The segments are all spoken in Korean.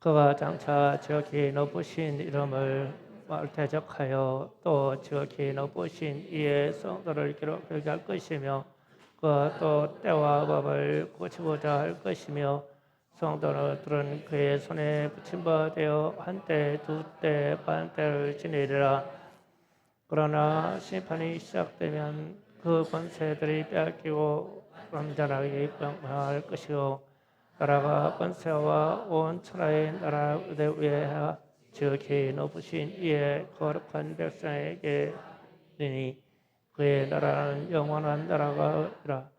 그가 장차 지극히 높으신 이름을 대적하여 또 지극히 높으신 이의 성도를 기록하게 할 것이며 그가 또 때와 법을 고치고자 할 것이며 성도들은 그의 손에 붙임 바 되어 한때 두때 반때를 지내리라. 그러나 심판이 시작되면 그 권세들이 빼앗기고 완전하게 명할 것이요 나라가 권세와 온 천하의 나라 의대 위에 지극히 높으신 이의 거룩한 백성에게 이니 그의 나라는 영원한 나라가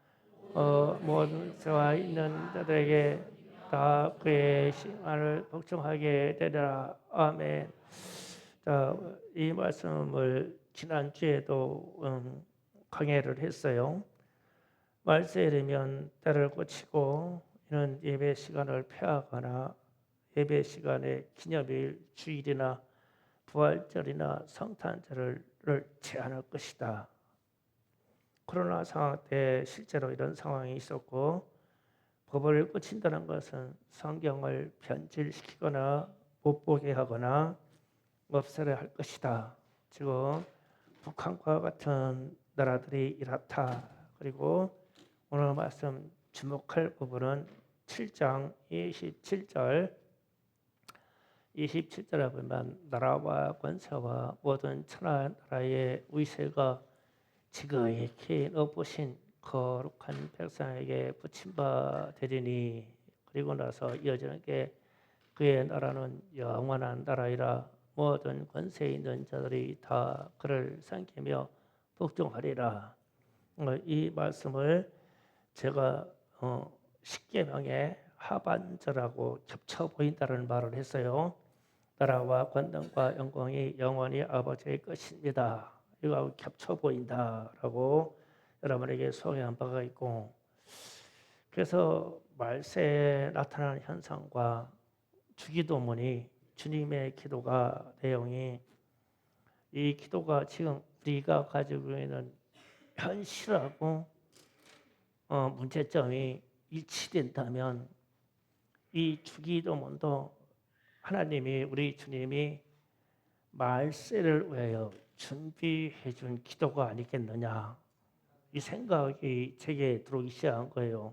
모든 세와 있는 자들에게 다 그의 심판을 복종하게 되리라. 아멘. 자, 이 말씀을 지난주에도 강해를 했어요. 말세에 되면 때를 고치고 이는 예배 시간을 폐하거나 예배 시간에 기념일, 주일이나 부활절이나 성탄절을 제한할 것이다. 코로나 상황 때 실제로 이런 상황이 있었고 법을 고친다는 것은 성경을 변질시키거나 못 보게 하거나 없애려 할 것이다. 지금 북한과 같은 나라들이 이렇다. 그리고 오늘 말씀 주목할 부분은 7장 27절 27절에 보면 나라와 권세와 모든 천하 나라의 위세가 지극히 높으신 거룩한 백성에게 붙임 바 되리니 그리고 나서 이어지는 게 그의 나라는 영원한 나라이라 모든 권세 있는 자들이 다 그를 섬기며 복종하리라. 이 말씀을 제가 십계명의 하반절하고 겹쳐 보인다는 말을 했어요. 나라와 권능과 영광이 영원히 아버지의 것입니다. 이거하고 겹쳐 보인다라고 여러분에게 소개한 바가 있고, 그래서 말세에 나타나는 현상과 주기도문이 주님의 기도가 내용이 이 기도가 지금 우리가 가지고 있는 현실하고 문제점이 일치된다면 이 주기도문도 하나님이 우리 주님이 말세를 위하여 준비해 준 기도가 아니겠느냐 이 생각이 제게 들어오기 시작한 거예요.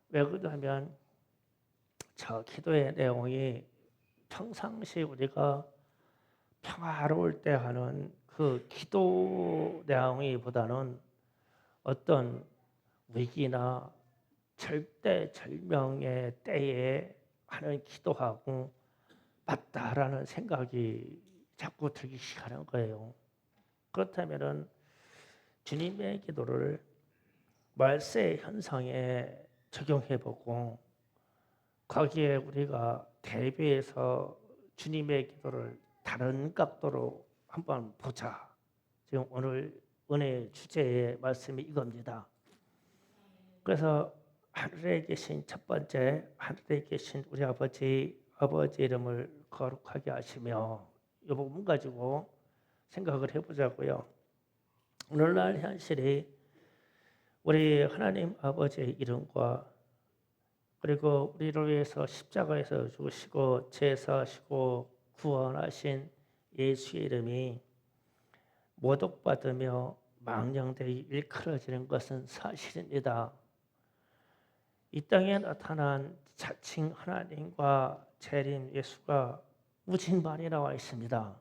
왜 그러냐면 저 기도의 내용이 평상시 우리가 평화로울 때 하는 그 기도 내용이보다는 어떤 위기나 절대절명의 때에 하는 기도하고 맞다라는 생각이 자꾸 들기 시작하는 거예요. 그렇다면은 주님의 기도를 말세 현상에 적용해보고 거기에 우리가 대비해서 주님의 기도를 다른 각도로 한번 보자. 지금 오늘 은혜의 주제의 말씀이 이겁니다. 그래서 하늘에 계신 첫 번째 하늘에 계신 우리 아버지 이름을 거룩하게 하시며 이 부분 가지고 생각을 해보자고요. 오늘날 현실이 우리 하나님 아버지의 이름과 그리고 우리를 위해서 십자가에서 죽으시고 제사하시고 구원하신 예수의 이름이 모독받으며 망령되이 일컬어지는 것은 사실입니다. 이 땅에 나타난 자칭 하나님과 재림 예수가 무진반이 나와 있습니다.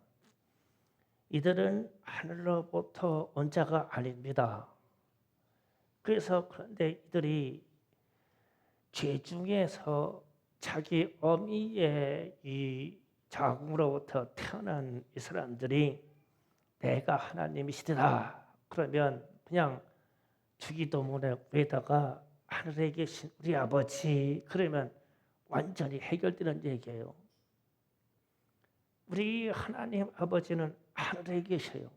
이들은 하늘로부터 온 자가 아닙니다. 그래서 그런데 이들이 죄 중에서 자기 어미의 이 자궁으로부터 태어난 이 사람들이 내가 하나님이시다 그러면 그냥 주기도문에 위에다가 하늘에 계신 우리 아버지 그러면 완전히 해결되는 얘기예요. 우리 하나님 아버지는 하늘에 계셔요.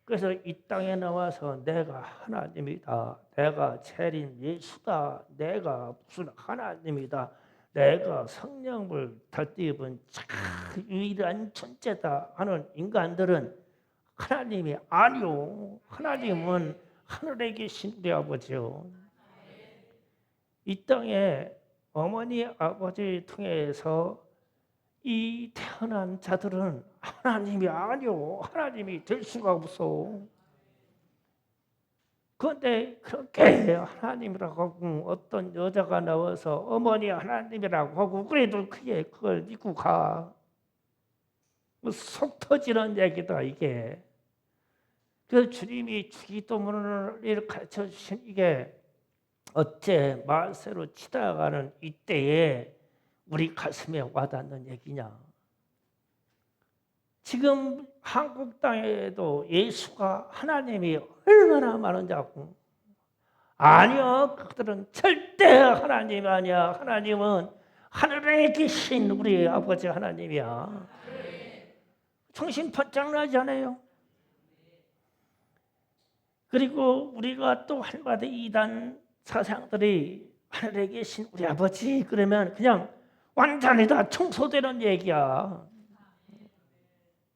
그래서 이 땅에 나와서 내가 하나님이다. 내가 재림 예수다. 내가 무슨 하나님이다. 내가 성령을 덧입은 참 유일한 존재다 하는 인간들은 하나님이 아니요. 하나님은 하늘에 계신 우리 아버지요. 이 땅에 어머니 아버지 통해서 이 태어난 자들은 하나님이 아니오. 하나님이 될 수가 없어. 그런데 그렇게 하나님이라고 하고 어떤 여자가 나와서 어머니 하나님이라고 하고 그래도 그걸 믿고 가. 속 터지는 얘기다 이게. 그 주님이 주기도문을 가르쳐 주신 이게 어째 말세로 치다가는 이때에 우리 가슴에 와닿는 얘기냐. 지금 한국 땅에도 예수가 하나님이 얼마나 많은지 알고. 아니요, 그들은 절대 하나님이 아니야. 하나님은 하늘에 계신 우리 아버지 하나님이야. 정신 번쩍 나지 않아요? 그리고 우리가 또 한마디 이단 사상들이 하늘에 계신 우리 아버지 그러면 그냥 완전히 다 청소되는 얘기야.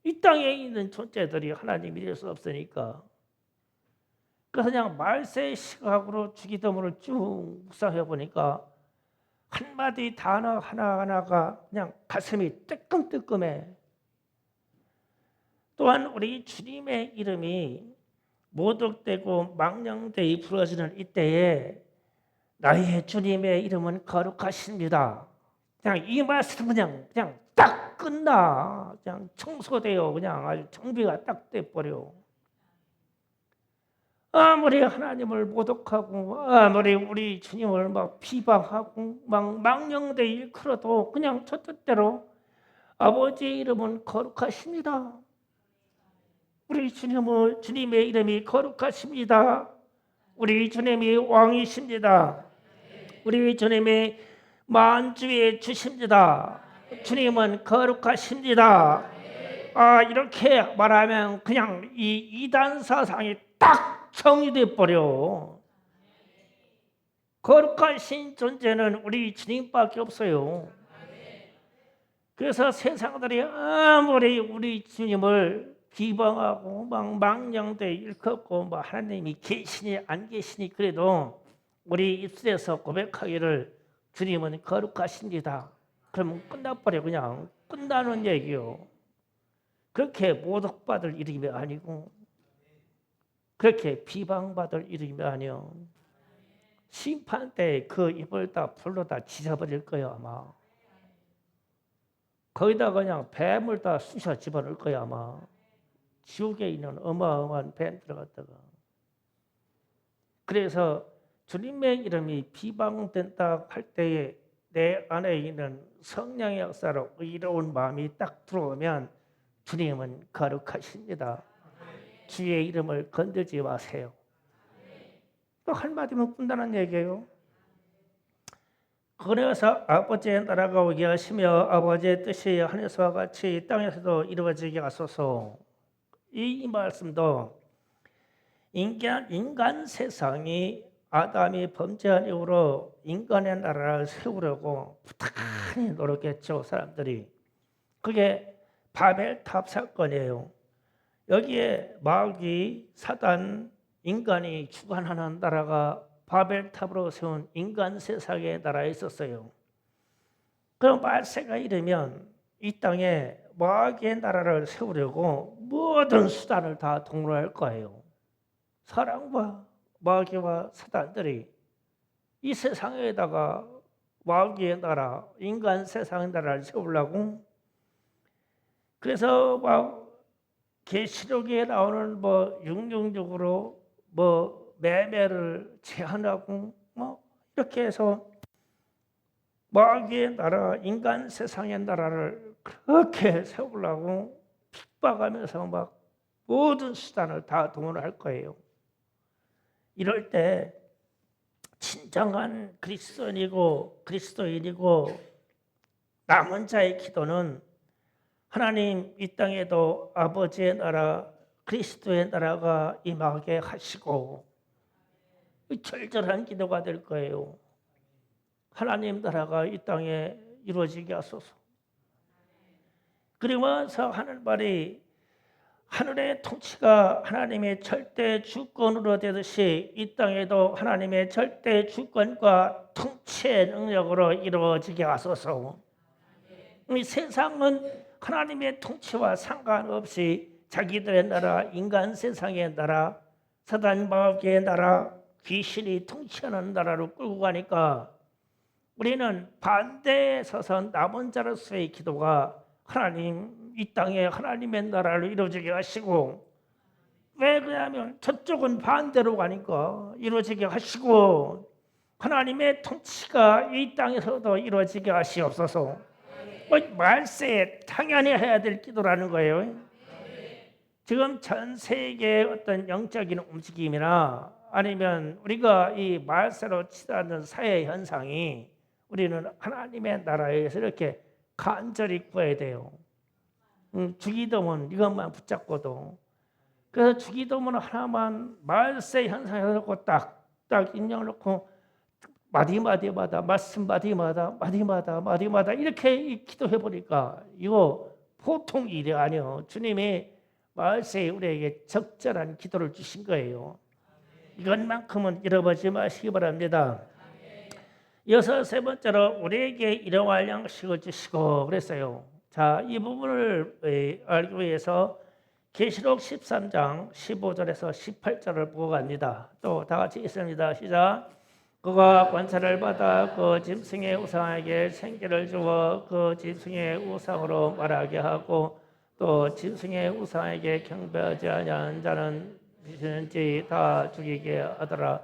이 땅에 있는 존재들이 하나님이 될 수 없으니까. 그래서 그냥 말세 시각으로 주기도문을 쭉 묵상해 보니까 한마디 단어 하나하나가 그냥 가슴이 뜨끔뜨끔해. 또한 우리 주님의 이름이 모독되고 망령되이 부러지는 이때에 나의 주님의 이름은 거룩하십니다. 그냥 이 말씀은 그냥 딱 끝나. 그냥 청소돼요. 그냥 아주 정비가 딱 돼버려. 아무리 하나님을 모독하고 아무리 우리 주님을 막 비방하고 막 망령되이 일컬어도 그냥 저 뜻대로 아버지의 이름은 거룩하십니다. 우리 주님의 이름이 거룩하십니다. 우리 주님이 왕이십니다. 우리 주님이 만주의 주십니다. 주님은 거룩하십니다. 이렇게 말하면 그냥 이 이단 사상이 딱 정리돼 버려. 거룩하신 존재는 우리 주님밖에 없어요. 그래서 세상들이 아무리 우리 주님을 비방하고 막 망령되 일컫고 뭐 하나님이 계시니 안 계시니 그래도 우리 입술에서 고백하기를 주님은 거룩하십니다. 그러면 끝나버려. 그냥 끝나는 얘기요. 그렇게 모독받을 이름이 아니고 그렇게 비방받을 이름이 아니요. 심판 때 그 입을 다 풀로 다 찢어버릴 거야 아마. 거기다 그냥 뱀을 다 쑤셔 집어넣을 거야 아마. 지옥에 있는 어마어마한 뱀 들어갔다가. 그래서 주님의 이름이 비방된다 할 때에 내 안에 있는 성령의 역사로 의로운 마음이 딱 들어오면 주님은 거룩하십니다. 주의 이름을 건들지 마세요. 또 한마디면 끝나는 얘기예요. 그래서 아버지의 나라가 오게 하시며 아버지의 뜻이 하늘에서와 같이 땅에서도 이루어지게 하소서. 이 말씀도 인간 세상이 아담이 범죄한 이후로 인간의 나라를 세우려고 부단히 노력했죠. 사람들이. 그게 바벨탑 사건이에요. 여기에 마귀, 사단, 인간이 주관하는 나라가 바벨탑으로 세운 인간 세상의 나라에 있었어요. 그럼 말세가 이르면 이 땅에 마귀의 나라를 세우려고 모든 수단을 다 동원할 거예요. 사랑과 마귀와 사단들이 이 세상에다가 마귀의 나라, 인간 세상의 나라를 세우려고. 그래서 막 계시록에 나오는 뭐 육령적으로 뭐 매매를 제한하고 뭐 이렇게 해서 마귀의 나라, 인간 세상의 나라를 그렇게 세우려고 핍박하면서 막 모든 수단을 다 동원할 거예요. 이럴 때 진정한 그리스도인이고 남은 자의 기도는 하나님 이 땅에도 아버지의 나라 그리스도의 나라가 임하게 하시고 절절한 기도가 될 거예요. 하나님 나라가 이 땅에 이루어지게 하소서. 그러면서 하는 말이 하늘의 통치가 하나님의 절대 주권으로 되듯이 이 땅에도 하나님의 절대 주권과 통치의 능력으로 이루어지게 하소서. 이 세상은 하나님의 통치와 상관없이 자기들의 나라, 인간 세상의 나라, 사단 마귀의 나라, 귀신이 통치하는 나라로 끌고 가니까 우리는 반대에 서서 남은 자로서의 기도가 하나님, 이 땅에 하나님의 나라를 이루어지게 하시고, 왜 그러냐면 저쪽은 반대로 가니까 이루어지게 하시고, 하나님의 통치가 이 땅에서도 이루어지게 하시옵소서. 말세에 당연히 해야 될 기도라는 거예요. 지금 전 세계의 어떤 영적인 움직임이나 아니면 우리가 이 말세로 치닫는 사회 현상이 우리는 하나님의 나라에서 이렇게 간절히 구해야 돼요. 주기도문 이것만 붙잡고도, 그래서 주기도문 하나만 말세 현상에 놓고 딱딱 인정을 놓고 마디마디마다 말씀 마디마다 이렇게 기도해 보니까 이거 보통 일이 아니요. 주님이 말세에 우리에게 적절한 기도를 주신 거예요. 이것만큼은 잃어버리지 마시기 바랍니다. 이어서 세 번째로 우리에게 일용할 양식을 주시고 그랬어요. 자, 이 부분을 알기 위해서 계시록 13장 15절에서 18절을 보고 갑니다. 또 다 같이 있습니다. 시작. 그가 권세를 받아 그 짐승의 우상에게 생기를 주어 그 짐승의 우상으로 말하게 하고 또 짐승의 우상에게 경배하지 아니한 자는 미치는지 다 죽이게 하더라.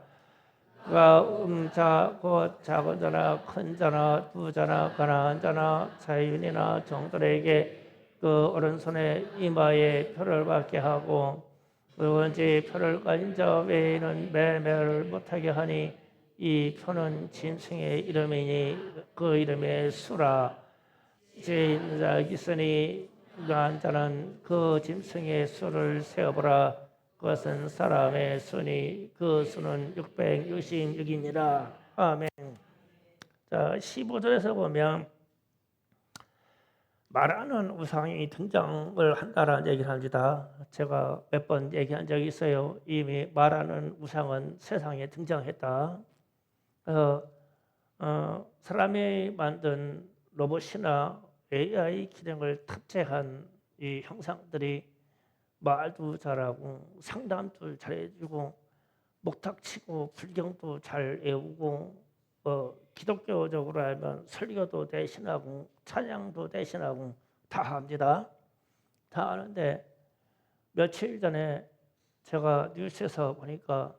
그가 자, 곧 작은 자나 큰 자나 부자나 가난한 자나 자유인이나 종들에게 그 오른손에 이마에 표를 받게 하고 누구든지 표를 가진 자 외에는 매매를 못하게 하니 이 표는 짐승의 이름이니 그 이름의 수라. 죄인 자 있으니 그러한 자는 그 짐승의 수를 세어보라. 그것은 사람의 수니 그 수는 666이니라. 아멘. 자, 15절에서 보면 말하는 우상이 등장을 한다라는 얘기를 합니다. 제가 몇 번 얘기한 적이 있어요. 이미 말하는 우상은 세상에 등장했다. 사람이 만든 로봇이나 AI 기능을 탑재한 이 형상들이 말도 잘하고 상담도 잘해주고 목탁치고 불경도 잘 외우고 기독교적으로 하면 설교도 대신하고 찬양도 대신하고 다 합니다. 다 하는데 며칠 전에 제가 뉴스에서 보니까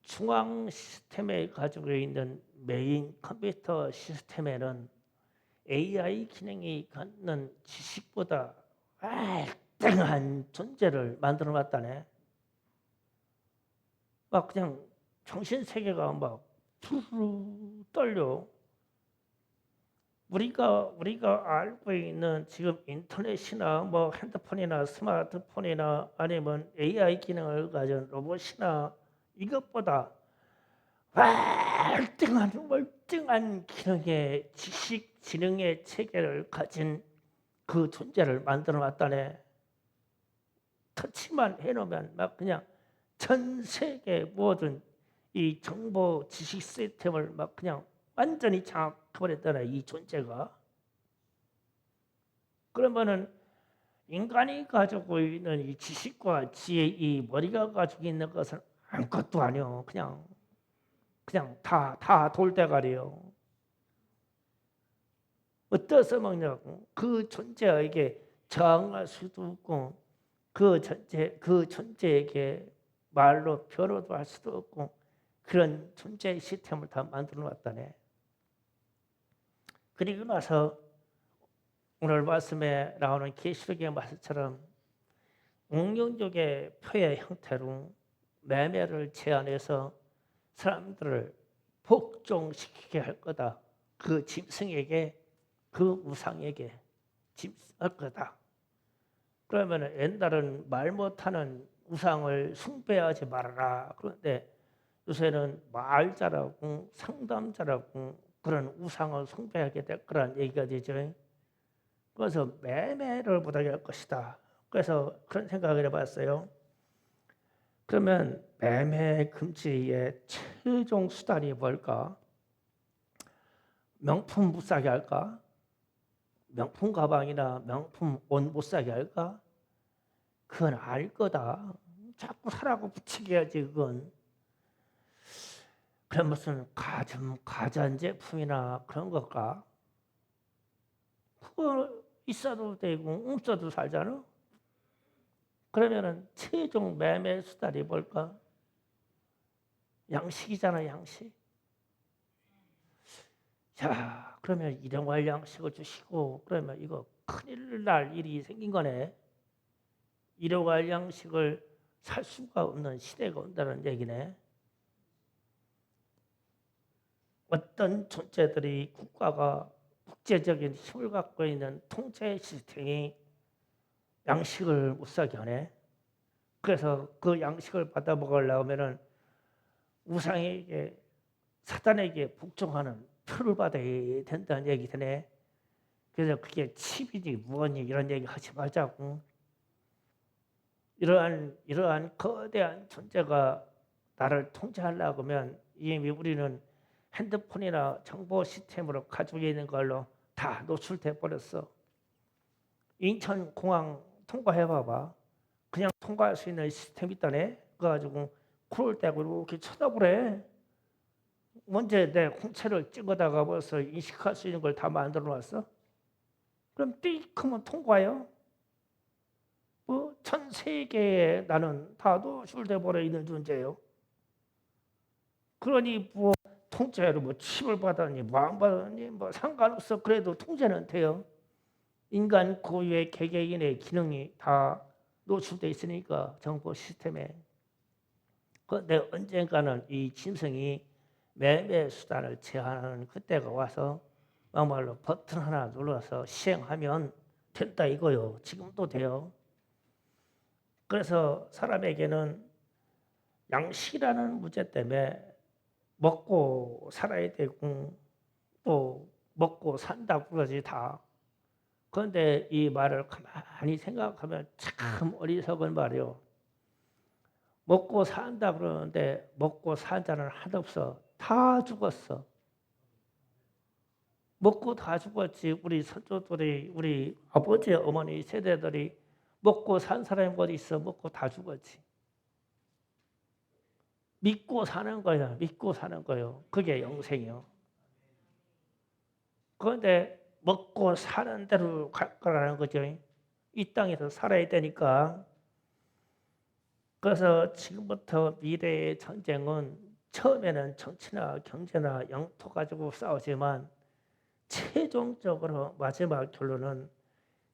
중앙 시스템에 가지고 있는 메인 컴퓨터 시스템에는 AI 기능이 갖는 지식보다 땡한 존재를 만들어 놨다네. 막 그냥 정신 세계가 막 푸르르 떨려. 우리가 알고 있는 지금 인터넷이나 뭐 핸드폰이나 스마트폰이나 아니면 AI 기능을 가진 로봇이나 이것보다 월등한 기능의 지식 지능의 체계를 가진 그 존재를 만들어 놨다네. 터치만 해놓으면 막 그냥 전 세계 모든 이 정보 지식 시스템을 막 그냥 완전히 장악해버렸다네, 이 존재가. 그러면은 인간이 가지고 있는 이 지식과 지혜, 이 머리가 가지고 있는 것은 아무것도 아니요. 그냥 다 돌대가리요. 어디서 먹냐고. 그 존재에게 저항할 수도 없고 그 존재에게 말로 변호도 할 수도 없고 그런 존재의 시스템을 다 만들어 놨다네. 그리고 나서 오늘 말씀에 나오는 계시록의 말씀처럼 옥룡족의 표의 형태로 매매를 제안해서 사람들을 복종시키게 할 거다. 그 짐승에게 그 우상에게 할 거다. 그러면 옛날은 말 못하는 우상을 숭배하지 말아라. 그런데 요새는 말 잘하고 상담 잘하고 그런 우상을 숭배하게 될 거란 얘기가 되죠. 그래서 매매를 못하게 할 것이다. 그래서 그런 생각을 해봤어요. 그러면 매매 금지의 최종 수단이 뭘까? 명품 못 사게 할까? 명품 가방이나 명품 옷 못 사게 할까? 그건 알 거다. 자꾸 사라고 붙이게 해야지 그건. 그럼 무슨 가전제품이나 그런 걸까? 그거 있어도 되고 없어도 살잖아. 그러면은 최종 매매 수단이 뭘까? 양식이잖아, 양식. 자, 그러면 일용할 양식을 주시고 그러면 이거 큰일 날 일이 생긴 거네. 일용할 양식을 살 수가 없는 시대가 온다는 얘기네. 어떤 존재들이 국가가 국제적인 힘을 갖고 있는 통제 시스템이 양식을 못 사게 하네. 그래서 그 양식을 받아 먹으려면은 우상에게 사단에게 복종하는 표를 받아야 된다는 얘기 드네. 그래서 그게 칩이니 무엇니 이런 얘기 하지 말자고. 이러한 거대한 존재가 나를 통제하려고 하면 이미 우리는 핸드폰이나 정보 시스템으로 가지고 있는 걸로 다 노출돼 버렸어. 인천공항 통과해봐봐. 그냥 통과할 수 있는 시스템이 있다네. 그래가지고 코를 떼고 이렇게 쳐다보래. 먼저 내 홍채를 찍어다가 벌써 인식할 수 있는 걸 다 만들어 놨어. 그럼 띡 하면 통과요. 뭐 전 세계에 나는 다 노출돼 버려 있는 존재예요. 그러니 뭐 통째로 뭐 칩을 받았니 뭐 안 받았니 뭐 상관없어. 그래도 통제는 돼요. 인간 고유의 개개인의 기능이 다 노출돼 있으니까 정보 시스템에. 그런데 언젠가는 이 짐승이 매매 수단을 제한하는 그때가 와서 막말로 버튼 하나 눌러서 시행하면 된다 이거요. 지금도 돼요. 그래서 사람에게는 양식이라는 문제 때문에 먹고 살아야 되고 또 먹고 산다고 그러지 다. 그런데 이 말을 가만히 생각하면 참 어리석은 말이요. 먹고 산다 그러는데 먹고 산 자는 하나도 없어. 다 죽었어. 먹고 다 죽었지. 우리 선조들이 우리 아버지 어머니 세대들이 먹고 산 사람이 어디 있어. 먹고 다 죽었지. 믿고 사는 거야. 믿고 사는 거요. 그게 영생이요. 그런데 먹고 사는 대로 갈 거라는 거죠. 이 땅에서 살아야 되니까. 그래서 지금부터 미래의 전쟁은 처음에는 정치나 경제나 영토 가지고 싸우지만 최종적으로 마지막 결론은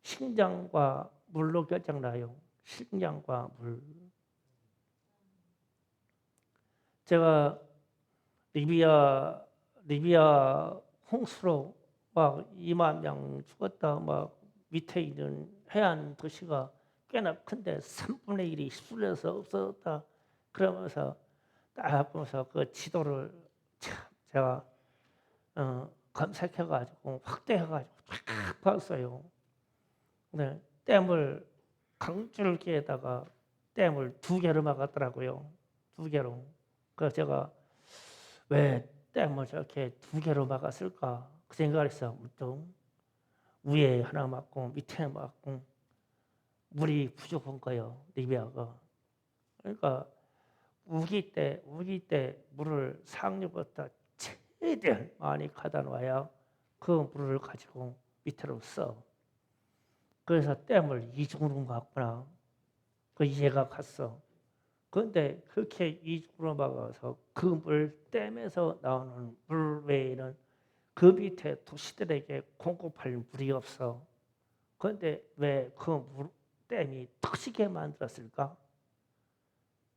식량과 물로 결정나요. 식량과 물. 제가 리비아 홍수로 막 2만 명 죽었다. 막 밑에 있는 해안 도시가 꽤나 큰데 3분의 1이 휩쓸려서 없어졌다. 그러면서 딱 보면서 그 지도를 참 제가 검색해가지고 확대해가지고 쫙 봤어요. 근데 댐을 강줄기에다가 댐을 2개로 막았더라고요. 2개로. 그래서 제가 왜 댐을 저렇게 2개로 막았을까 그 생각을 했어. 문득 위에 하나 막고 밑에 막고 물이 부족한 거예요. 리비아가. 그러니까 우기 때 물을 상류부터 최대한 많이 가다 놔야 그 물을 가지고 밑으로 써. 그래서 댐을 이중으로 막구나. 그 이해가 갔어. 그런데 그렇게 이중으로 막아서 그 물 댐에서 나오는 물 외에는 그 밑에 도시들에게 공급할 물이 없어. 그런데 왜 그 댐이 터지게 만들었을까?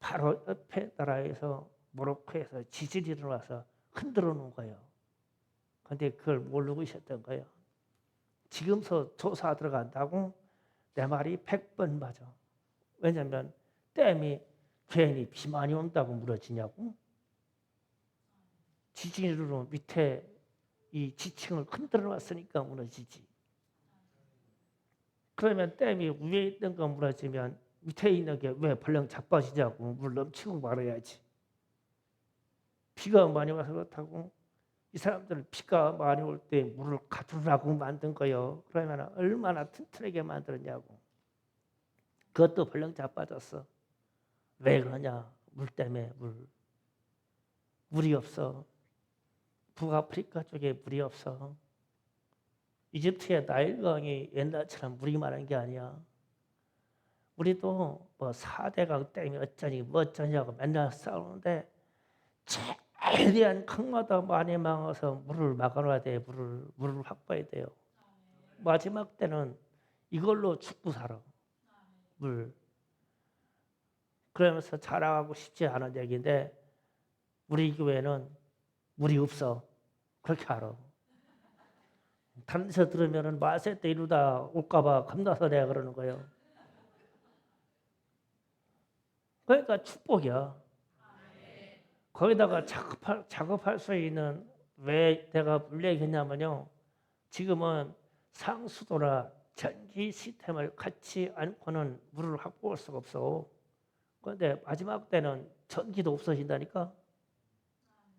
바로 옆에 나라에서 모로코에서 지진이 일어나서 흔들어 놓은 거예요. 그런데 그걸 모르고 있었던 거예요. 지금서 조사 들어간다고 내 말이 100번 맞아. 왜냐하면 댐이 괜히 비 많이 온다고 무너지냐고. 지진으로 밑에 이 지층을 흔들어 놨으니까 무너지지. 그러면 댐이 위에 있는 거 무너지면 밑에 있는 게 왜 벌렁 자빠지냐고. 물 넘치고 말아야지. 비가 많이 와서 그렇다고. 이 사람들은 비가 많이 올 때 물을 가두라고 만든 거요. 그러면 얼마나 튼튼하게 만들었냐고. 그것도 벌렁 자빠졌어. 왜 그러냐? 물 때문에. 물이 없어. 북아프리카 쪽에 물이 없어. 이집트의 나일강이 옛날처럼 물이 많은 게 아니야. 우리도 뭐 4대강 댐이 어쩌니 뭐 어쩌냐고 맨날 싸우는데 최대한 강마다 많이 막아서 물을 막아놔야 돼. 물을 확보해야 돼요. 마지막 때는 이걸로 죽고 살아. 물. 그러면서 자랑하고 싶지 않은 얘기인데 우리 교회는 물이 없어. 그렇게 알아. 다른 데서 들으면 마세 때 이루다 올까봐 겁나서 내가 그러는 거예요. 그러니까 축복이야. 거기다가 작업할 수 있는 왜 내가 물 얘기했냐면요. 지금은 상수도나 전기 시스템을 갖지 않고는 물을 확보할 수가 없어. 그런데 마지막 때는 전기도 없어진다니까.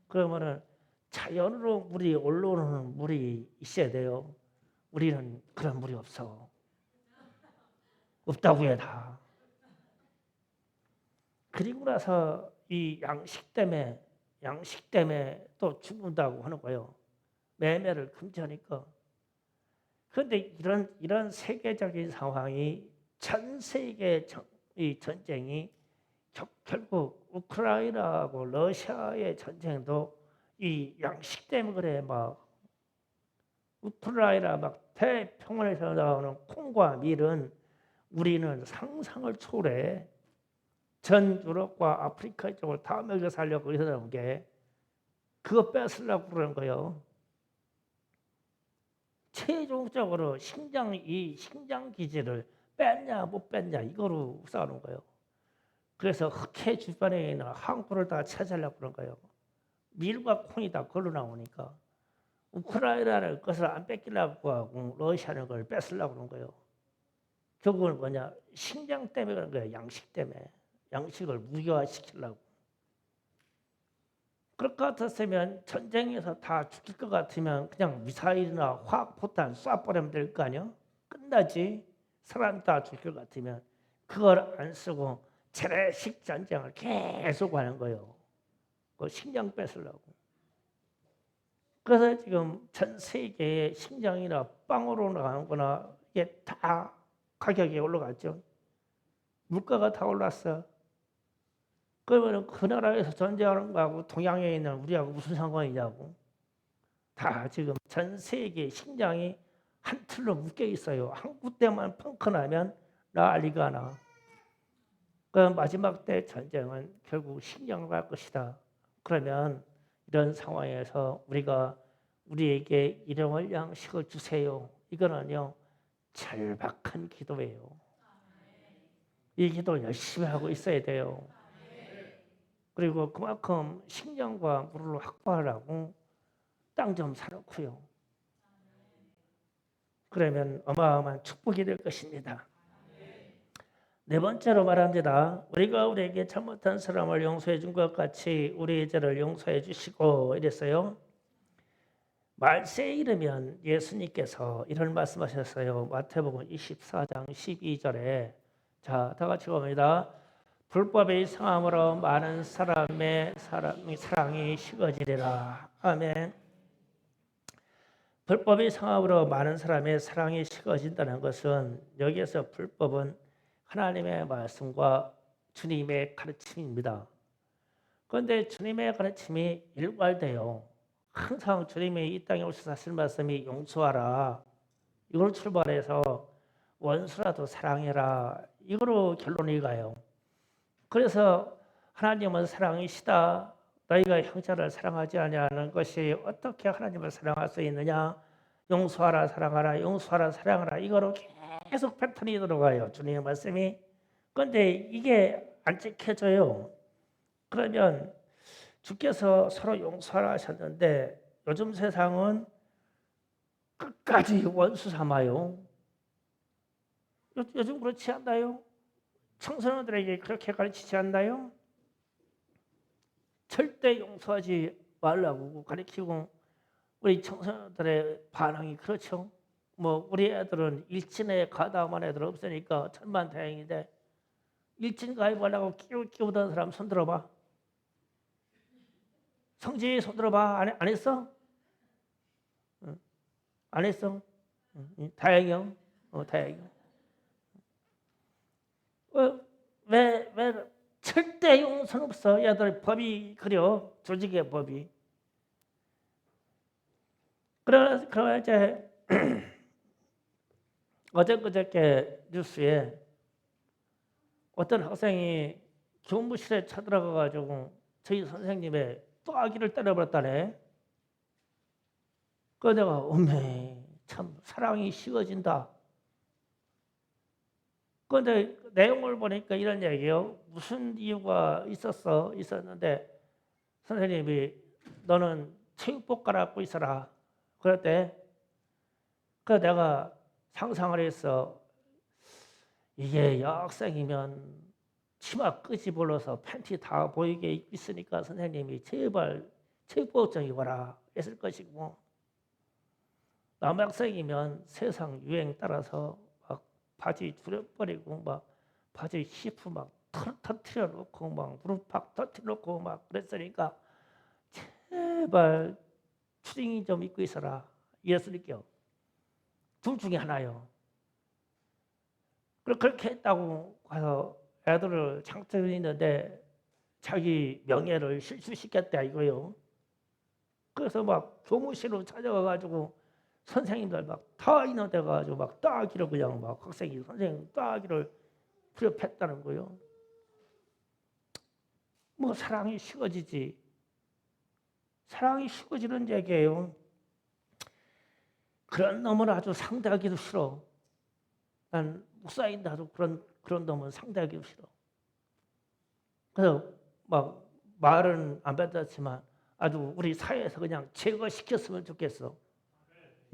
그러면은 자연으로 물이 올라오는 물이 있어야 돼요. 우리는 그런 물이 없어. 없다고 해 다. 그리고 나서 이 양식 때문에 또 죽는다고 하는 거예요. 매매를 금지하니까. 그런데 이런 세계적인 상황이 전 세계 이 전쟁이 결국 우크라이나하고 러시아의 전쟁도 이 양식 때문에 그래. 막 우크라이나 막 태평양에서 나오는 콩과 밀은 우리는 상상을 초월해. 전 유럽과 아프리카 쪽을 다 먹여 살려고 그러는 게 그거 뺏으려고 그러는 거예요. 최종적으로 이 식량 기지를 뺐냐 못 뺐냐 이거로 싸우는 거예요. 그래서 흑해 주변에 있는 항구를 다 차지하려고 그런 거예요. 밀과 콩이 다 걸로 나오니까 우크라이나는 그것을 안 뺏기려고 하고 러시아는 그걸 뺏으려고 그런 거예요. 결국은 뭐냐? 식량 때문에 그런 거예요. 양식 때문에. 양식을 무기화시키려고. 그럴 것 같았으면 전쟁에서 다 죽일 것 같으면 그냥 미사일이나 화학포탄 쏴버리면 될 거 아니야? 끝나지. 사람 다 죽일 것 같으면 그걸 안 쓰고 재래식 전쟁을 계속 하는 거예요. 그 식량 뺏으려고. 그래서 지금 전 세계의 식량이나 빵으로 나가는 거나 이게 다 가격이 올라갔죠. 물가가 다 올랐어. 그러면 그 나라에서 전쟁하는 거하고 동양에 있는 우리하고 무슨 상관이냐고. 다 지금 전 세계 식량이 한 틀로 묶여 있어요. 한 군데만 펑크 나면 난리가 나. 그 마지막 때 전쟁은 결국 식량으로 갈 것이다. 그러면 이런 상황에서 우리가 우리에게 일용할 양식을 주세요. 이거는요 절박한 기도예요. 이 기도를 열심히 하고 있어야 돼요. 그리고 그만큼 식량과 물을 확보하라고 땅 좀 사놓고요. 그러면 어마어마한 축복이 될 것입니다. 네 번째로 말합니다. 우리가 우리에게 잘못한 사람을 용서해 준 것 같이 우리의 죄를 용서해 주시고 이랬어요. 말세에 이르면 예수님께서 이런 말씀하셨어요. 마태복음 24장 12절에 자, 다 같이 봅니다. 불법의 성함으로 많은 사람의 사랑이 식어지리라. 아멘. 불법의 성함으로 많은 사람의 사랑이 식어진다는 것은 여기에서 불법은 하나님의 말씀과 주님의 가르침입니다. 그런데 주님의 가르침이 일괄돼요. 항상 주님이 이 땅에 오셔서 하실 말씀이 용서하라. 이걸 출발해서 원수라도 사랑해라. 이거로 결론이 가요. 그래서 하나님은 사랑이시다. 너희가 형제를 사랑하지 아니하는 것이 어떻게 하나님을 사랑할 수 있느냐? 용서하라, 사랑하라, 용서하라, 사랑하라. 이거로 계속 패턴이 들어가요. 주님의 말씀이. 그런데 이게 안 지켜져요. 그러면 주께서 서로 용서하라 하셨는데 요즘 세상은 끝까지 원수 삼아요. 요즘 그렇지 않나요? 청소년들에게 그렇게 가르치지 않나요? 절대 용서하지 말라고 가르치고 우리 청소년들의 반응이 그렇죠. 뭐 우리 애들은 일진에 가담한 애들 없으니까 천만다행인데 일진 가입하려고 끼우던 사람 손 들어봐. 성지 손 들어봐. 안 했어? 응. 안 했어? 응. 다행이요. 다행이요. 왜 절대 용서는 없어. 얘들 법이 그려. 조직의 법이. 그러나 이제 어저께 뉴스에 어떤 학생이 교무실에 쳐들어가가지고 저희 선생님의 또 아기를 때려버렸다네. 그래서 내가 어메 참 사랑이 식어진다. 그런데 내용을 보니까 이런 얘기예요. 무슨 이유가 있었는데 선생님이 너는 체육복 갈아입고 있어라. 그랬대. 그래서 내가 상상을 했어. 이게 여학생이면 치마 끄집어서 팬티 다 보이게 입고 있으니까 선생님이 제발 체육복 좀 입어라 했을 것이고 남학생이면 세상 유행 따라서 막 바지 줄여버리고 막 바지 히프 막 터트려 놓고 막 무릎 팍 터트려 놓고 막 그랬으니까 제발 추링이 좀 입고 있어라 이랬으니까 둘 중에 하나요. 그렇게 했다고 가서 애들을 장터했는데 자기 명예를 실추시켰다 이거요. 그래서 막 교무실로 찾아가가지고 선생님들 막 다 있는 데 가지고 막 따기를 그냥 막 학생이 선생님 따기를 부렵했다는 거예요. 뭐 사랑이 식어지지. 사랑이 식어지는 얘기예요. 그런 놈은 아주 상대하기도 싫어. 난 목사인데 아주 그런 놈은 상대하기도 싫어. 그래서 막 말은 안 뱉었지만 아주 우리 사회에서 그냥 제거시켰으면 좋겠어.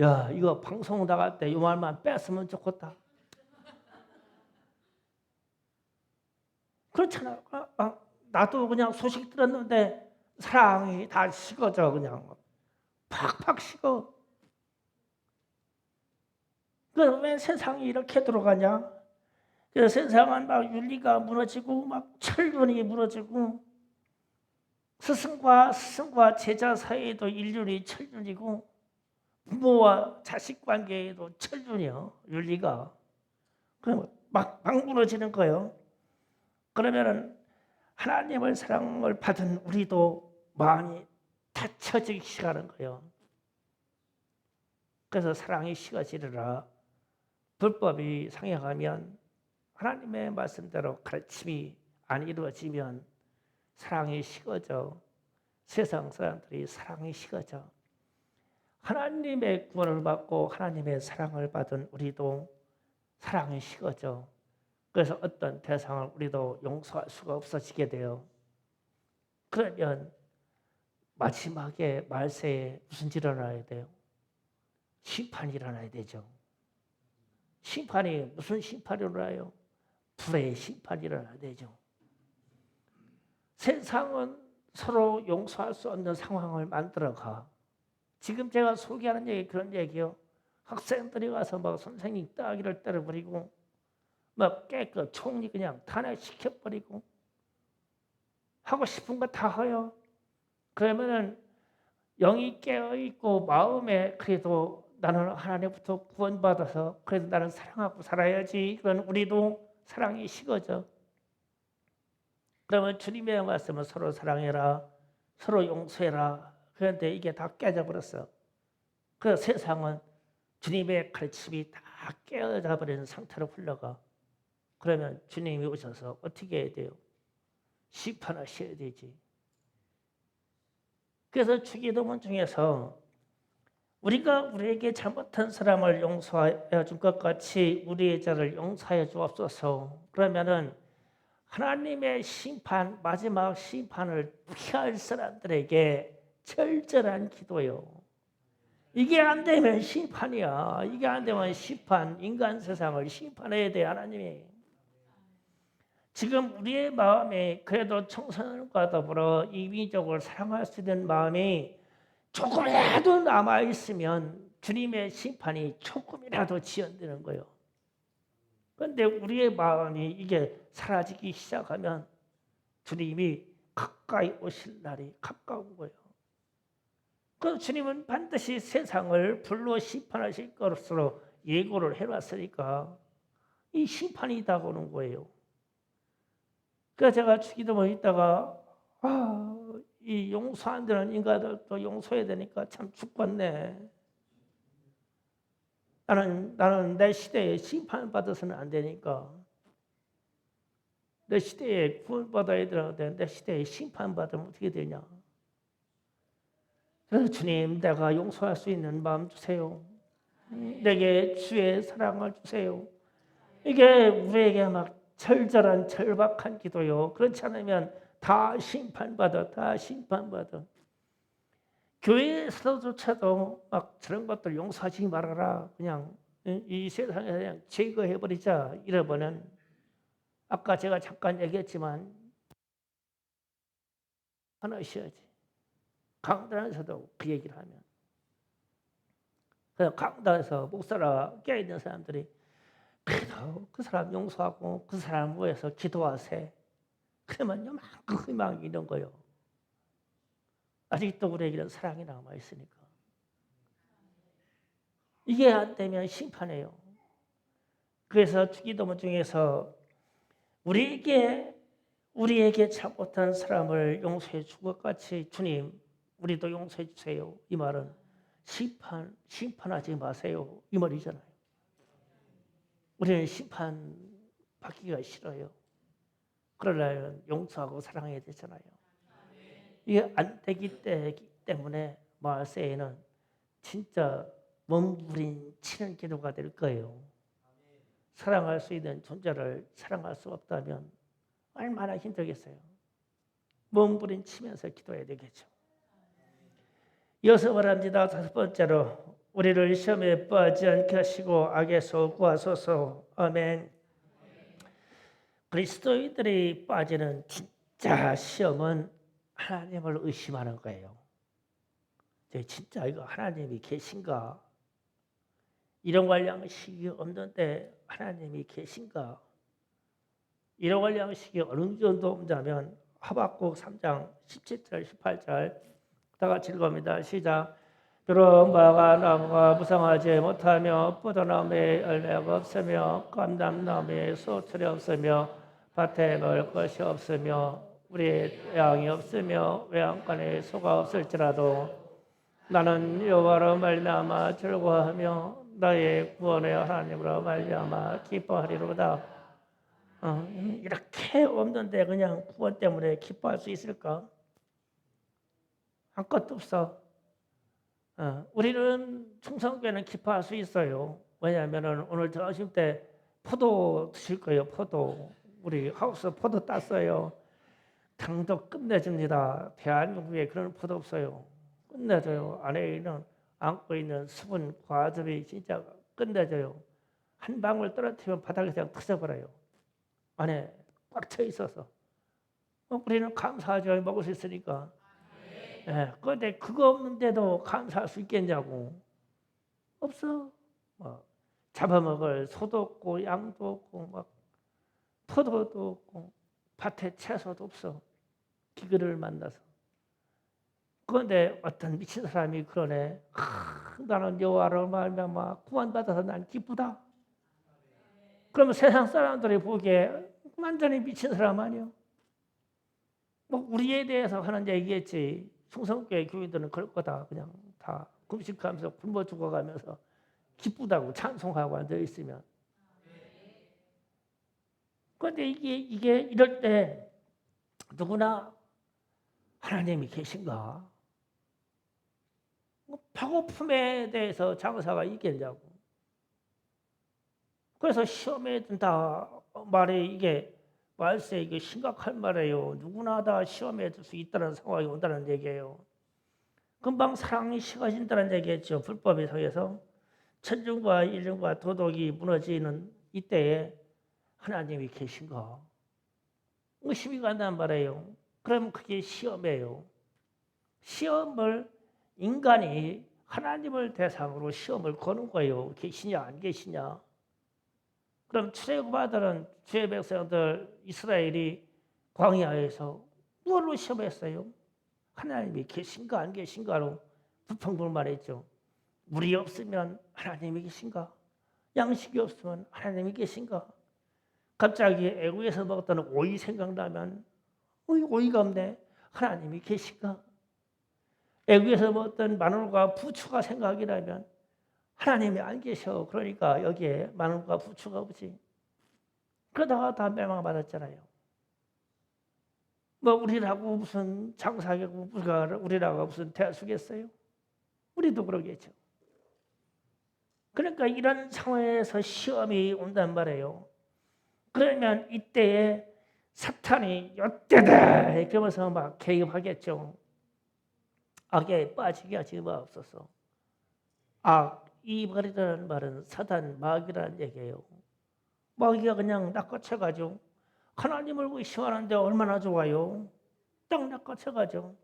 야, 이거 방송 나갈 때 이 말만 뺐으면 좋겠다. 그렇잖아. 나도 그냥 소식 들었는데 사랑이 다 식어져 그냥 팍팍 식어. 왜 세상이 이렇게 돌아가냐? 세상은 막 윤리가 무너지고 막 철륜이 무너지고 스승과 제자 사이에도 인륜이 철륜이고 부모와 자식 관계에도 철륜이요 윤리가 그럼 막 무너지는 거예요. 그러면은 하나님의 사랑을 받은 우리도 마음이 닫혀지기 시작하는 거예요. 그래서 사랑이 식어지리라. 불법이 상행하면 하나님의 말씀대로 가르침이 안 이루어지면 사랑이 식어져. 세상 사람들이 사랑이 식어져. 하나님의 구원을 받고 하나님의 사랑을 받은 우리도 사랑이 식어져. 그래서 어떤 대상을 우리도 용서할 수가 없어지게 돼요. 그러면 마지막에 말세에 무슨 일이 일어나야 돼요? 심판이 일어나야 되죠. 심판이 무슨 심판이 일어나요? 불의 심판이 일어나야 되죠. 세상은 서로 용서할 수 없는 상황을 만들어가. 지금 제가 소개하는 얘기 그런 얘기요. 학생들이 가서 막 선생님 따기를 때려버리고 막 깨끗 총리 그냥 탄핵시켜버리고 하고 싶은 거 다 해요. 그러면은 영이 깨어있고 마음에 그래도 나는 하나님부터 구원받아서 그래도 나는 사랑하고 살아야지. 그런 우리도 사랑이 식어져. 그러면 주님의 말씀은 서로 사랑해라. 서로 용서해라. 그런데 이게 다 깨져버렸어. 그래서 세상은 주님의 가르침이 다 깨어져 버리는 상태로 흘러가. 그러면 주님이 오셔서 어떻게 해야 돼요? 심판하셔야 되지. 그래서 주기도문 중에서 우리가 우리에게 잘못한 사람을 용서하여 줄 것 같이 우리의 죄를 용서하여 주옵소서. 그러면은 하나님의 심판, 마지막 심판을 피할 사람들에게 절절한 기도요. 이게 안 되면 심판이야. 이게 안 되면 심판, 인간 세상을 심판해야 돼, 하나님이. 지금 우리의 마음에 그래도 청소년과 더불어 이민족을 사랑할 수 있는 마음이 조금이라도 남아있으면 주님의 심판이 조금이라도 지연되는 거예요. 그런데 우리의 마음이 이게 사라지기 시작하면 주님이 가까이 오실 날이 가까운 거예요. 그래서 주님은 반드시 세상을 불로 심판하실 것으로 예고를 해놨으니까 이 심판이 다가오는 거예요. 그래서 제가 주기도문 있다가 이 용서 안 되는 인간들도 용서해야 되니까 참 죽겠네. 나는 내 시대에 심판받아서는 안 되니까. 내 시대에 구원받아야 되는데 내 시대에 심판받으면 어떻게 되냐. 그래서 주님, 내가 용서할 수 있는 마음 주세요. 내게 주의 사랑을 주세요. 이게 우리에게 막 절절한 절박한 기도요. 그렇지 않으면 다 심판받아, 다 심판받아. 교회에서조차도 막 저런 것들 용서하지 말아라. 그냥 이 세상에 그냥 제거해버리자. 이러면은 아까 제가 잠깐 얘기했지만 하나셔야지. 강단에서도 그 얘기를 하면. 그래서 강단에서 목사라 깨어있는 사람들이 그래도 그 사람 용서하고 그 사람 위해서 기도하세. 그러면 요만큼 희망이 있는 거예요. 아직도 우리에게는 사랑이 남아있으니까. 이게 안 되면 심판해요. 그래서 주기도문 중에서 우리에게 잘못한 사람을 용서해 준 것 같이 주님, 우리도 용서해 주세요. 이 말은 심판하지 마세요. 이 말이잖아요. 우리는 심판 받기가 싫어요. 그러려면 용서하고 사랑해야 되잖아요. 이게 안 되기 때문에 마세에는 진짜 몸부림치는 기도가 될 거예요. 사랑할 수 있는 존재를 사랑할 수 없다면 얼마나 힘들겠어요. 몸부림치면서 기도해야 되겠죠. 이어서 말합니다. 다섯 번째로 우리를 시험에 빠지지 않게 하시고 악에서 구하소서. 아멘. 그리스도인들이 빠지는 진짜 시험은 하나님을 의심하는 거예요. 진짜 이거 하나님이 계신가? 일용할 양식이 없는데 하나님이 계신가? 일용할 양식이 어느 정도 없다면 하박국 3장 17절 18절 다 같이 읽어봅니다. 시작. 비록 마가 나무가 무성하지 못하며 포도나무에 열매가 없으며 감람나무에 소출이 없으며 밭에 먹을 것이 없으며 우리의 양이 없으며 외양간에 소가 없을지라도 나는 여호와로 말미암아 즐거워하며 나의 구원의 하나님으로 말미암아 기뻐하리로다. 이렇게 없는데 그냥 구원 때문에 기뻐할 수 있을까? 아무것도 없어. 우리는 충성교회는 기뻐할 수 있어요. 왜냐하면 오늘 점심 때 포도 드실 거예요. 포도. 우리 하우스 포도 땄어요. 당도 끝내줍니다. 대한민국에 그런 포도 없어요. 끝내줘요. 안에 있는 안고 있는 수분, 과즙이 진짜 끝내줘요. 한 방울 떨어뜨리면 바닥에 그냥 터져버려요. 안에 꽉 차 있어서. 우리는 감사하죠. 먹을 수 있으니까. 그런데 그거 없는데도 감사할 수 있겠냐고. 없어. 잡아먹을 소도 없고 양도 없고 막 포도도 없고 밭에 채소도 없어. 기근을 만나서. 그런데 어떤 미친 사람이 그러네. 나는 여호와로 말미암아 구원받아서 난 기쁘다. 그러면 세상 사람들이 보기에 완전히 미친 사람 아니요. 우리에 대해서 하는 얘기겠지. 충성교회 교인들은 그럴 거다. 그냥 다 금식하면서 굶어 죽어가면서 기쁘다고 찬송하고 앉아 있으면. 그런데 이게 이럴 때 누구나 하나님이 계신가? 배고픔에 대해서 장사가 있겠냐고. 그래서 시험에 든다 말에 이게 말세 이게 심각한 말이에요. 누구나 다 시험에 들 수 있다는 상황이 온다는 얘기예요. 금방 사랑이 식어진다는 얘기했죠. 불법에 의해서 천중과 인륜과 도덕이 무너지는 이때에 하나님이 계신가 의심이 간단 말이에요. 그럼 그게 시험이에요. 시험을 인간이 하나님을 대상으로 시험을 거는 거예요. 계시냐 안 계시냐. 그럼 출애굽하던 주의 백성들 이스라엘이 광야에서 무엇으로 시험했어요? 하나님이 계신가 안 계신가로 불평불만했죠. 물이 없으면 하나님이 계신가? 양식이 없으면 하나님이 계신가? 갑자기 애국에서 먹었던 오이 생각나면 오이가 없네. 하나님이 계신가? 애국에서 먹었던 마늘과 부추가 생각이 나면 하나님이 안 계셔. 그러니까 여기에 마늘과 부추가 없지. 그러다가 다 멸망받았잖아요. 뭐 우리라고 무슨 장사하고 우리라고 무슨 대수겠어요? 우리도 그러겠죠. 그러니까 이런 상황에서 시험이 온단 말이에요. 그러면 이때에 사탄이 요때다 이러면서 막 개입하겠죠. 악에 빠지게 하지 마옵소서. 이 말이라는 말은 사단 마귀라는 얘기예요. 마귀가 그냥 낚아채가지고 하나님을 의심하는데 얼마나 좋아요. 딱 낚아채가지고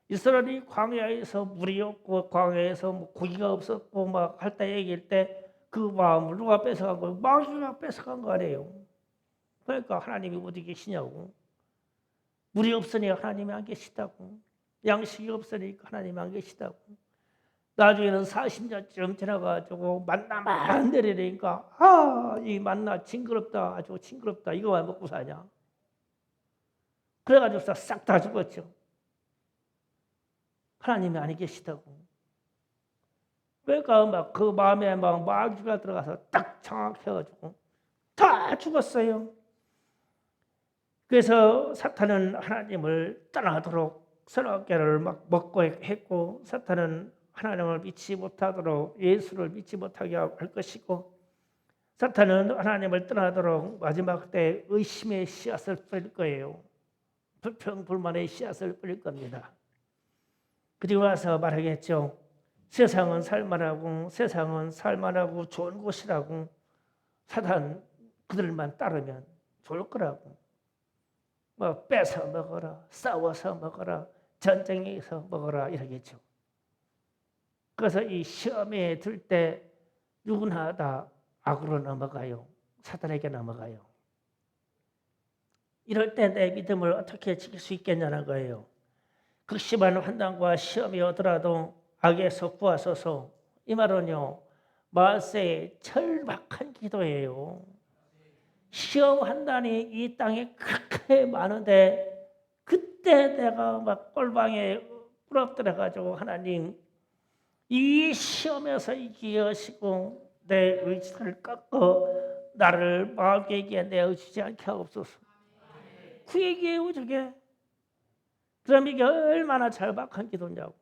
이스라엘이 광야에서 물이 없고 광야에서 뭐 고기가 없었고 막 할 때 얘기할 때 그 마음을 누가 뺏어간 거예요? 마귀가 뺏어간 거 아니에요. 그러니까 하나님이 어디 계시냐고. 물이 없으니 하나님이 안 계시다고. 양식이 없으니까 하나님이 안 계시다고. 나중에는 40년쯤 지나가지고 만나만 내리니까 이 만나 징그럽다. 아주 징그럽다. 이거만 먹고 사냐. 그래가지고 싹 다 죽었죠. 하나님이 안 계시다고. 그러니까 막 그 마음에 막 마귀가 들어가서 딱 장악해가지고 다 죽었어요. 그래서 사탄은 하나님을 떠나도록 선악과를 막 먹고 했고 사탄은 하나님을 믿지 못하도록 예수를 믿지 못하게 할 것이고 사탄은 하나님을 떠나도록 마지막 때 의심의 씨앗을 뿌릴 거예요. 불평불만의 씨앗을 뿌릴 겁니다. 그리고 와서 말하겠죠. 세상은 살만하고 좋은 곳이라고 사탄 그들만 따르면 좋을 거라고. 뭐 뺏어 먹어라, 싸워서 먹어라, 전쟁에서 먹어라 이러겠죠. 그래서 이 시험에 들 때 누구나 다 악으로 넘어가요. 사탄에게 넘어가요. 이럴 때 내 믿음을 어떻게 지킬 수 있겠냐는 거예요. 극심한 환난과 시험이 오더라도 악에서 구하소서. 이 말은요. 마세의 절박한 기도예요. 시험 환난이 이 땅에 그렇게 많은데 그때 내가 막 꼴방에 부럽더라가지고 하나님 이 시험에서 이기게 하시고 내 의지를 꺾어 나를 마귀에게 내어주지 않게 하옵소서. 그 얘기예요 저게. 그럼 이게 얼마나 절박한 기도냐고.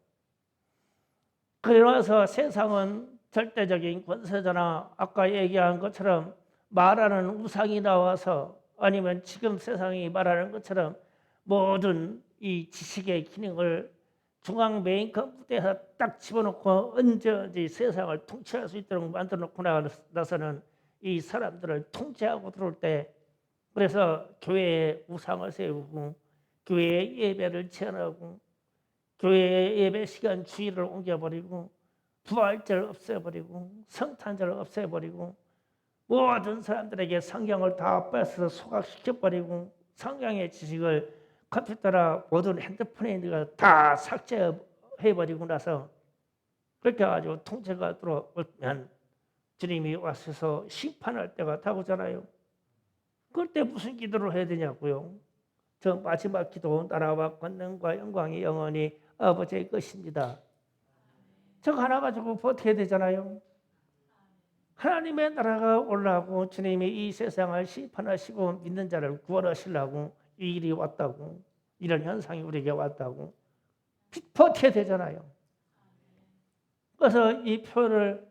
그러나서 세상은 절대적인 권세자나 아까 얘기한 것처럼 말하는 우상이 나와서 아니면 지금 세상이 말하는 것처럼 모든 이 지식의 기능을 중앙 메인 컴퓨터에서 딱 집어넣고 언제든지 세상을 통치할 수 있도록 만들어놓고 나서는 이 사람들을 통제하고 들어올 때 그래서 교회에 우상을 세우고 교회에 예배를 제한하고 교회의 예배 시간 주일을 옮겨버리고 부활절 없애버리고 성탄절 없애버리고 모든 사람들에게 성경을 다 뺏어서 소각시켜버리고 성경의 지식을 컴퓨터나 모든 핸드폰에 있는 걸 다 삭제해버리고 나서 그렇게 해가지고 통제가 들어오면 주님이 와서 심판할 때가 다오잖아요. 그럴 때 무슨 기도를 해야 되냐고요. 저 마지막 기도 나라와 권능과 영광이 영원히 아버지의 것입니다. 저거 하나 가지고 버텨야 되잖아요. 하나님의 나라가 올라오고 주님이 이 세상을 심판하시고 믿는 자를 구원하시려고 이 일이 왔다고 이런 현상이 우리에게 왔다고 버텨야 되잖아요. 그래서 이 표현을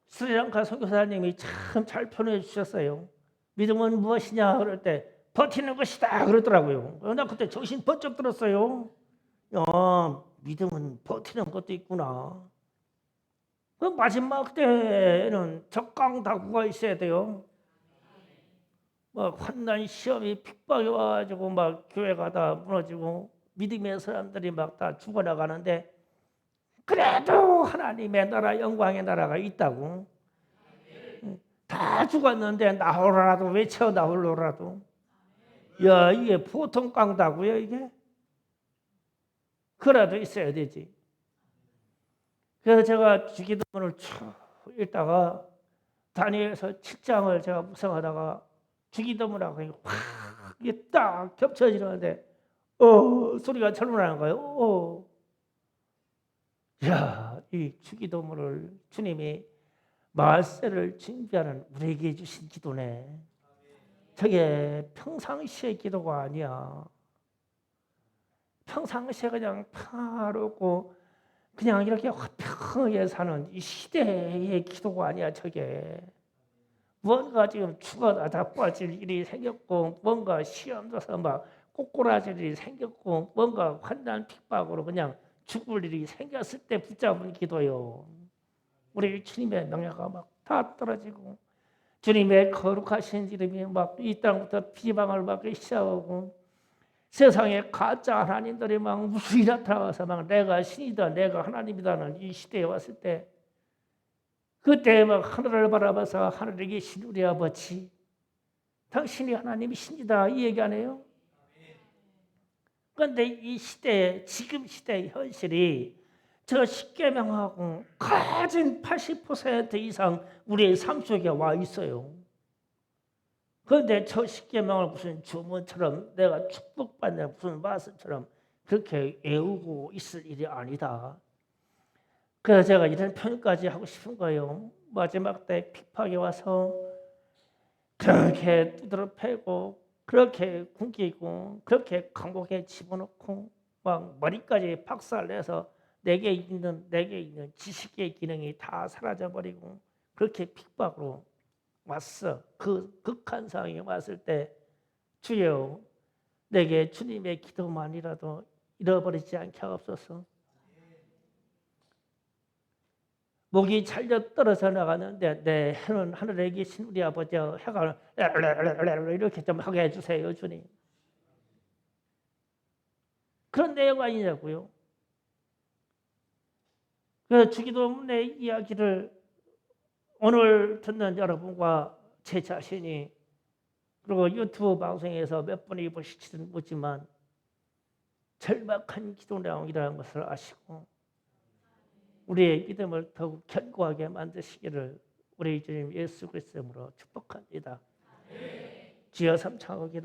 스리랑카 선교사님이 참 잘 표현해 주셨어요. 믿음은 무엇이냐 그럴 때 버티는 것이다 그러더라고요. 나 그때 정신 번쩍 들었어요. 믿음은 버티는 것도 있구나. 그 마지막 때는 적강다구가 있어야 돼요. 막 환난 시험이 핍박이 와가지고 막 교회가 다 무너지고 믿음의 사람들이 막 다 죽어나가는데 그래도 하나님의 나라 영광의 나라가 있다고. 다 죽었는데 나홀로라도 외쳐 나홀로라도. 야 이게 보통 깡다고요 이게? 그라도 있어야 되지. 그래서 제가 주기도문을 쭉 읽다가 다니엘서 7장을 제가 묵상하다가 주기도문하고 확 이게 딱 겹쳐지는데 소리가 절로 나는 거예요. 야, 이 주기도문을 주님이 말세를 준비하는 우리에게 주신 기도네. 저게 평상시의 기도가 아니야. 평상시에 그냥 평화롭고 그냥 이렇게 화평하게 사는 이 시대의 기도가 아니야 저게. 뭔가 지금 죽어다 자빠질 일이 생겼고 뭔가 시험 줘서 막 꼬꾸라질 일이 생겼고 뭔가 환난 핍박으로 그냥 죽을 일이 생겼을 때 붙잡은 기도요. 우리 주님의 명예가 막 다 떨어지고 주님의 거룩하신 이름이 막 이 땅부터 비방을 받기 시작하고 세상에 가짜 하나님들이 막 무수히 나타나서 막 내가 신이다 내가 하나님이다는 이 시대에 왔을 때 그때 막 하늘을 바라봐서 하늘에 계신 우리 아버지 당신이 하나님이 신이다 이 얘기 안 해요? 그런데 이 시대에 지금 시대의 현실이 저 십계명하고 가진 80% 이상 우리의 삶 속에 와 있어요. 그런데 저 십계명을 무슨 주문처럼 내가 축복받는 무슨 말씀처럼 그렇게 외우고 있을 일이 아니다. 그래서 제가 이런 표현까지 하고 싶은 거예요. 마지막 때 핍박이 와서 그렇게 두드러 패고 그렇게 굶기고 그렇게 감옥에 집어넣고 막 머리까지 박살내서 내게 있는 지식의 기능이 다 사라져버리고 그렇게 핍박으로 왔어. 그 극한 상황이 왔을 때 주여 내게 주님의 기도만이라도 잃어버리지 않게 하옵소서. 목이 잘려 떨어져 나가는데 내 해는 하늘에 계신 우리 아버지 해가 이렇게 좀 하게 해주세요 주님. 그런 내용 아니냐고요. 그래서 주기도문의 이야기를 오늘 듣는 여러분과 제 자신이 그리고 유튜브 방송에서 몇 분이 보실지는 모르지만 절박한 기도 내용이라는 것을 아시고 우리의 믿음을 더욱 견고하게 만드시기를 우리 주님 예수 그리스도로 축복합니다. 주여 삼창하기